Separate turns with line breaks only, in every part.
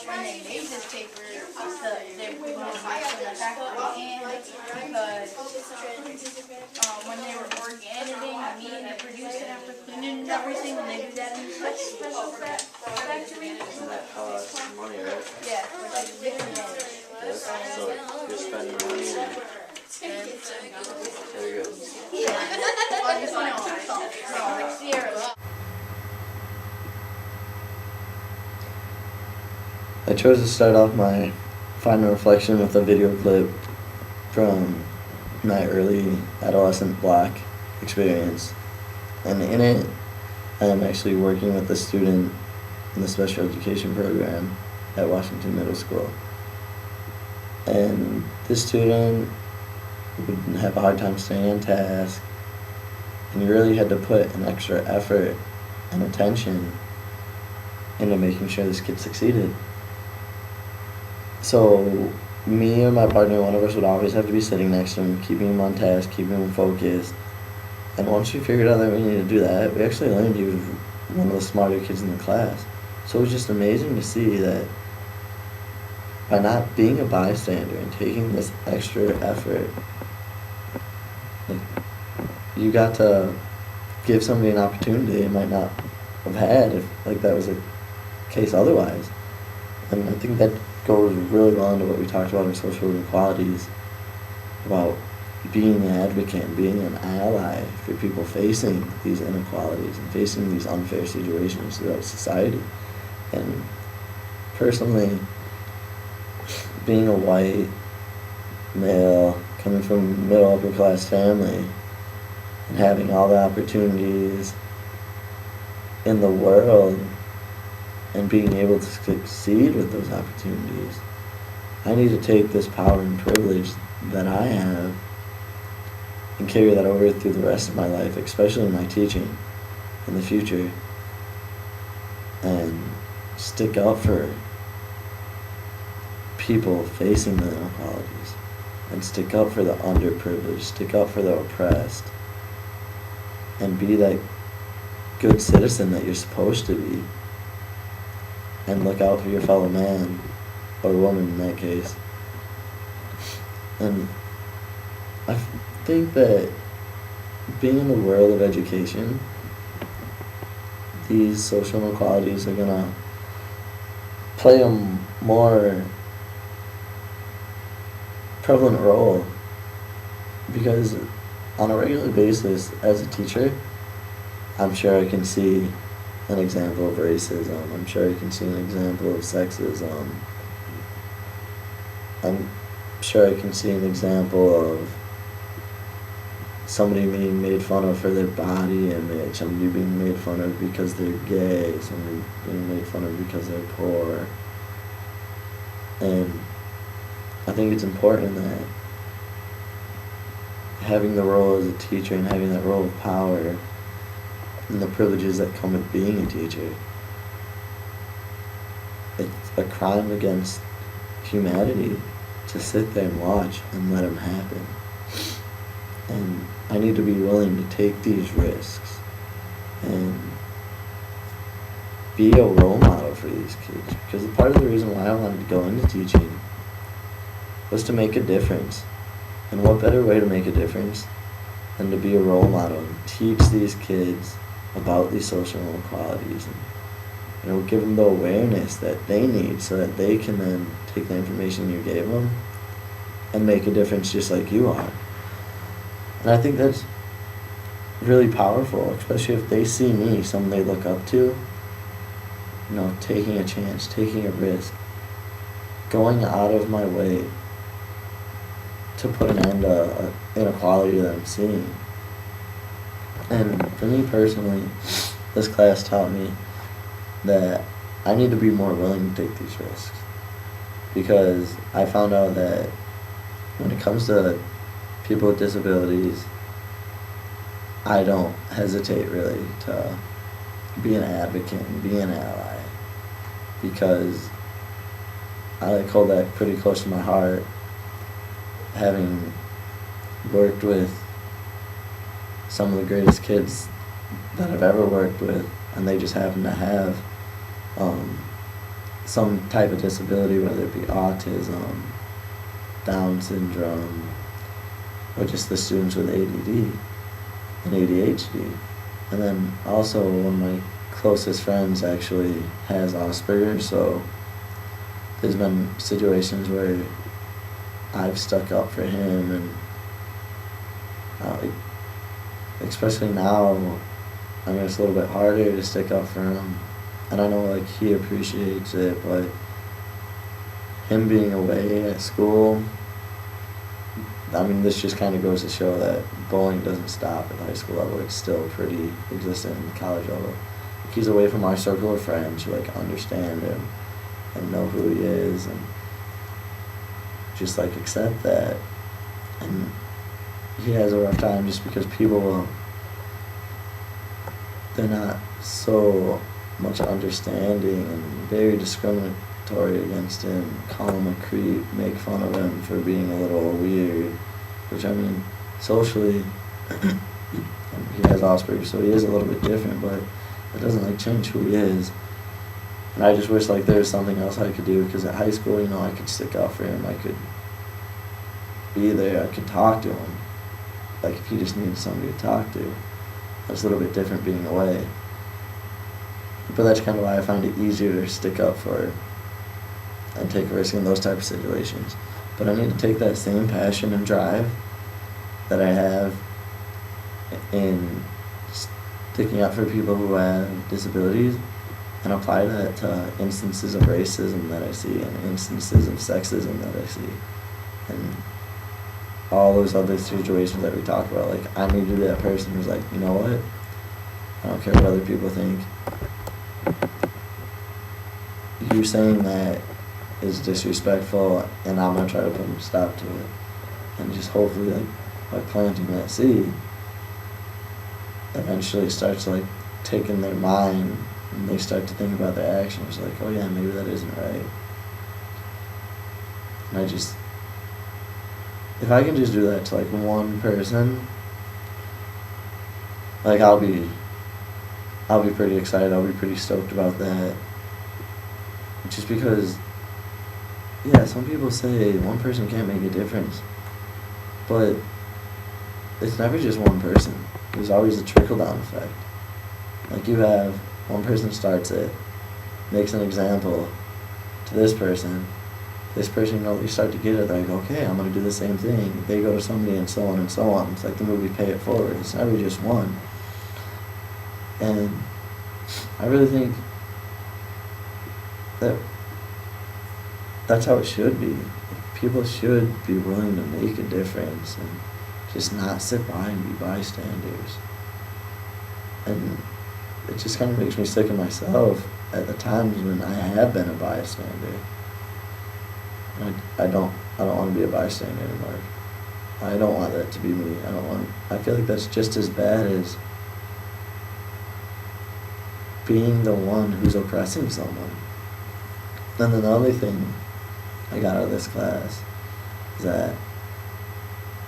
when they made this paper, they put it in the factory and because when they were organizing the meat and they produce it after cleaning and everything, when they do that in the special factory.
That costs money, right?
Yeah, which is different.
Yes. So you're spending money and very good. I chose to start off my final reflection with a video clip from my early adolescent block experience. And in it, I am actually working with a student in the special education program at Washington Middle School. And this student would have a hard time staying on task, and you really had to put an extra effort and attention into making sure this kid succeeded. So me and my partner, one of us would always have to be sitting next to him, keeping him on task, keeping him focused. And once we figured out that we needed to do that, we actually learned he was one of the smarter kids in the class. So it was just amazing to see that by not being a bystander and taking this extra effort, like, you got to give somebody an opportunity they might not have had if that was the case otherwise. And I think that goes really well into what we talked about in social inequalities, about being an advocate and being an ally for people facing these inequalities and facing these unfair situations throughout society. And personally, being a white male coming from a middle upper class family and having all the opportunities in the world and being able to succeed with those opportunities, I need to take this power and privilege that I have and carry that over through the rest of my life, especially in my teaching in the future, and stick up for people facing the inequalities, and stick up for the underprivileged, stick up for the oppressed, and be that good citizen that you're supposed to be, and look out for your fellow man, or woman in that case. And I think that being in the world of education, these social inequalities are going to play a more prevalent role, because on a regular basis as a teacher, I'm sure I can see an example of racism. I'm sure I can see an example of sexism. I'm sure I can see an example of somebody being made fun of for their body image, somebody being made fun of because they're gay, somebody being made fun of because they're poor. And I think it's important that having the role as a teacher and having that role of power and the privileges that come with being a teacher, it's a crime against humanity to sit there and watch and let them happen. And I need to be willing to take these risks and be a role model for these kids, because part of the reason why I wanted to go into teaching was to make a difference. And what better way to make a difference than to be a role model and teach these kids about these social inequalities, and give them the awareness that they need so that they can then take the information you gave them and make a difference just like you are. And I think that's really powerful, especially if they see me, someone they look up to, taking a chance, taking a risk, going out of my way to put an end to inequality that I'm seeing. And for me personally, this class taught me that I need to be more willing to take these risks, because I found out that when it comes to people with disabilities, I don't hesitate really to be an advocate and be an ally, because I hold that pretty close to my heart, having worked with some of the greatest kids that I've ever worked with, and they just happen to have some type of disability, whether it be autism, Down syndrome, or just the students with ADD and ADHD. And then also one of my closest friends actually has Asperger's, so there's been situations where I've stuck up for him, and especially now, I mean, it's a little bit harder to stick up for him, and I know like he appreciates it, but him being away at school, I mean, this just kind of goes to show that bullying doesn't stop at the high school level. It's still pretty existent in the college level. Like, he's away from our circle of friends who like understand him and know who he is and just like accept that. And he has a rough time just because they're not so much understanding and very discriminatory against him, call him a creep, make fun of him for being a little weird, which I mean, socially, he has Asperger's, so he is a little bit different, but it doesn't like change who he is. And I just wish like there was something else I could do, because at high school, you know, I could stick up for him, I could be there, I could talk to him, like if he just needed somebody to talk to. It's a little bit different being away. But that's kind of why I find it easier to stick up for and take a risk in those type of situations. But I need to take that same passion and drive that I have in sticking up for people who have disabilities and apply that to instances of racism that I see and instances of sexism that I see and all those other situations that we talk about. Like, I need to be that person who's like, you know what, I don't care what other people think. You saying that is disrespectful, and I'm gonna try to put a stop to it. And just hopefully, like, by planting that seed, eventually it starts like taking their mind, and they start to think about their actions. Like, oh yeah, maybe that isn't right. And if I can just do that to like one person, like I'll be pretty excited. I'll be pretty stoked about that. Just because, yeah, some people say one person can't make a difference, but it's never just one person. There's always a trickle-down effect. Like, you have one person starts it, makes an example to this person, you know, they start to get it, they're like, okay, I'm going to do the same thing. They go to somebody, and so on and so on. It's like the movie Pay It Forward. It's never just one. And I really think that's how it should be. People should be willing to make a difference and just not sit by and be bystanders. And it just kind of makes me sick of myself at the times when I have been a bystander. I don't want to be a bystander anymore. I don't want that to be me. I feel like that's just as bad as being the one who's oppressing someone. And then the other thing I got out of this class is that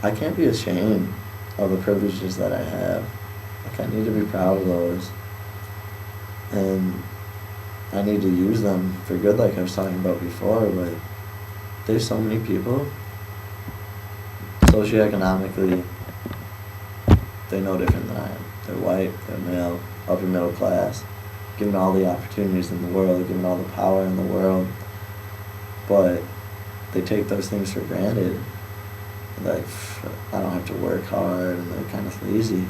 I can't be ashamed of the privileges that I have. Like, I need to be proud of those. And I need to use them for good, like I was talking about before, but there's so many people, socioeconomically, they're no different than I am. They're white, they're male, upper middle class, given all the opportunities in the world, given all the power in the world, but they take those things for granted. Like, I don't have to work hard, and they're kind of lazy,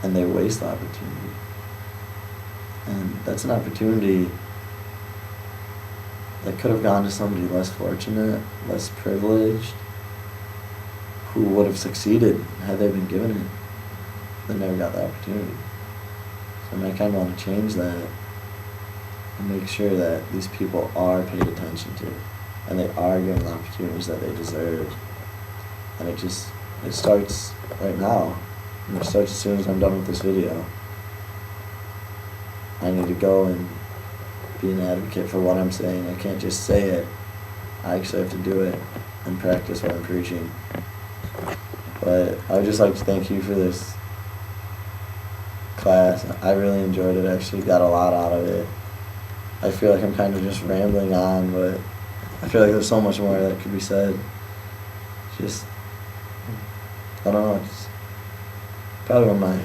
and they waste the opportunity. And that's an opportunity that could have gone to somebody less fortunate, less privileged, who would have succeeded had they been given it. They never got the opportunity. So I kind of want to change that and make sure that these people are paid attention to, and they are given the opportunities that they deserve. And it starts right now. And it starts as soon as I'm done with this video. I need to go and be an advocate for what I'm saying. I can't just say it. I actually have to do it and practice what I'm preaching. But I would just like to thank you for this class. I really enjoyed it. I actually got a lot out of it. I feel like I'm kind of just rambling on, but I feel like there's so much more that could be said. Just, I don't know, it's probably one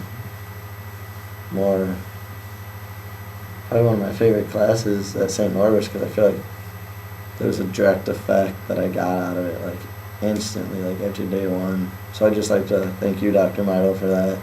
of my favorite classes at St. Norbert's, because I feel like there was a direct effect that I got out of it, like instantly, like after day one. So I'd just like to thank you, Dr. Milo, for that.